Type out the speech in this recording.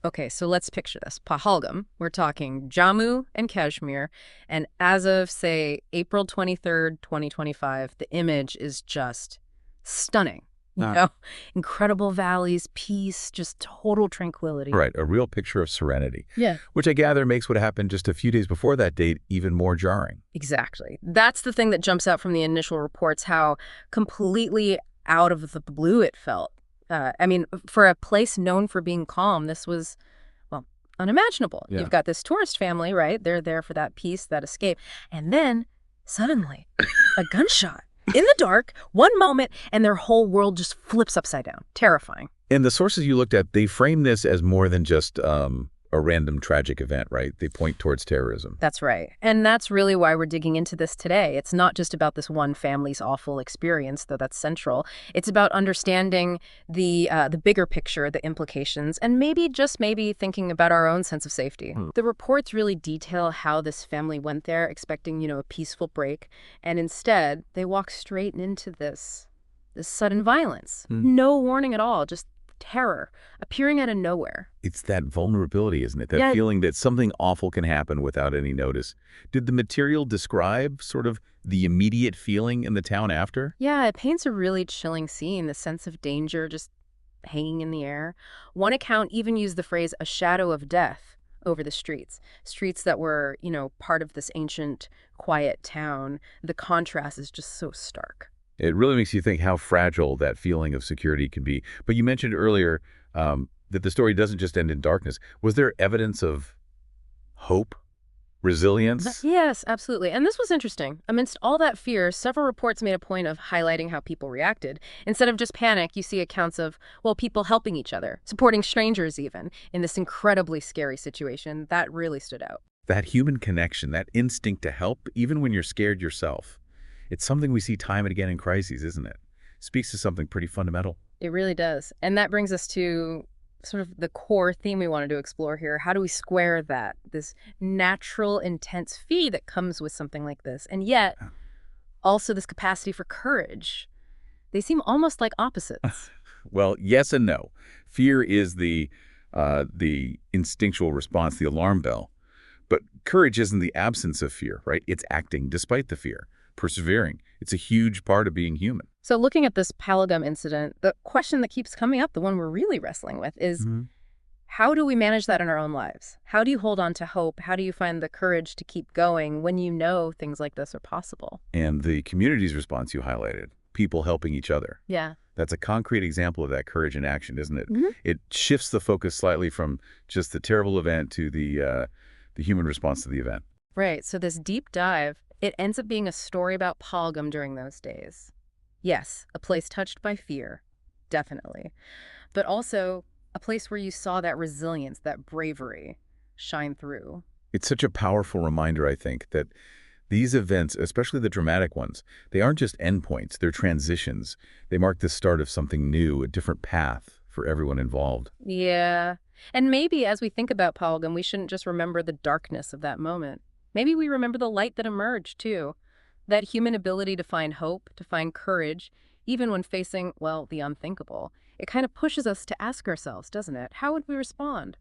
Okay, so let's picture this. Pahalgam, we're talking Jammu and Kashmir, and as of, say, April 23rd, 2025, the image is just stunning. You Ah, know, incredible valleys, peace, just total tranquility. right, a real picture of serenity, Yeah. which I gather makes what happened just a few days before that date even more jarring. Exactly. That's the thing that jumps out from the initial reports, how completely out of the blue it felt. I mean, for a place known for being calm, this was, well, unimaginable. You've Yeah. got this tourist family, right? They're there for that peace, that escape. And then, suddenly, a gunshot in the dark, one moment, and their whole world just flips upside down. Terrifying. And the sources you looked at, they frame this as more than just a random tragic event, right? They point towards terrorism. That's right. And that's really why we're digging into this today. It's not just about this one family's awful experience, though that's central. It's about understanding the bigger picture, the implications, and maybe, just maybe, thinking about our own sense of safety. The reports really detail how this family went there expecting, a peaceful break, and instead they walk straight into this sudden violence. Hmm. No warning at all, just terror appearing out of nowhere. It's that vulnerability, isn't it? That Yeah, feeling that something awful can happen without any notice. Did the material describe sort of the immediate feeling in the town after? Yeah, it paints a really chilling scene, the sense of danger just hanging in the air. One account even used the phrase a shadow of death over the streets, streets that were, part of this ancient, quiet town. The contrast is just so stark. It really makes you think how fragile that feeling of security can be. But you mentioned earlier that the story doesn't just end in darkness. Was there evidence of hope, resilience? Yes, absolutely. And this was interesting. Amidst all that fear, several reports made a point of highlighting how people reacted. Instead of just panic, you see accounts of, well, people helping each other, supporting strangers even, in this incredibly scary situation. That really stood out. That human connection, that instinct to help, even when you're scared yourself. It's something we see time and again in crises, isn't it? Speaks to something pretty fundamental. It really does. And that brings us to sort of the core theme we wanted to explore here. How do we square that, this natural, intense fear that comes with something like this, and yet also this capacity for courage? They seem almost like opposites. Well, yes and no. Fear is the instinctual response, the alarm bell. But courage isn't the absence of fear, right? It's acting despite the fear, persevering. It's a huge part of being human. So looking at this Pahalgam incident, the question that keeps coming up, the one we're really wrestling with, is how do we manage that in our own lives? How do you hold on to hope? How do you find the courage to keep going when you know things like this are possible? And the community's response you highlighted, people helping each other. Yeah. That's a concrete example of that courage in action, isn't it? Mhm. It shifts the focus slightly from just the terrible event to the human response to the event. Right. So this deep dive, it ends up being a story about Pahalgam during those days. Yes, a place touched by fear, definitely. But also a place where you saw that resilience, that bravery shine through. It's such a powerful reminder, I think, that these events, especially the dramatic ones, they aren't just endpoints, they're transitions. They mark the start of something new, a different path for everyone involved. Yeah. And maybe as we think about Pahalgam, we shouldn't just remember the darkness of that moment. Maybe we remember the light that emerged, too. That human ability to find hope, to find courage, even when facing, well, the unthinkable. It kind of pushes us to ask ourselves, doesn't it? How would we respond?